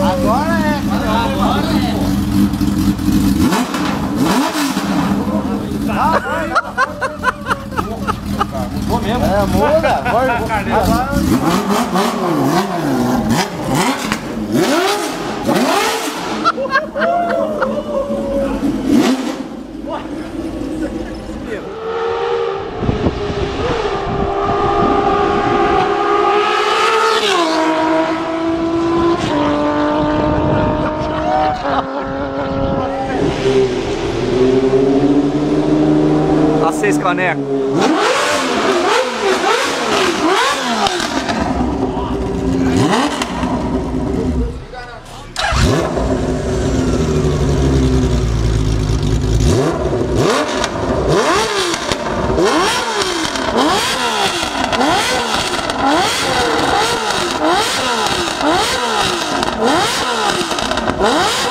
Agora é. Agora é. Vou mesmo. É, muda. Agora. A 6 caneco. Ah!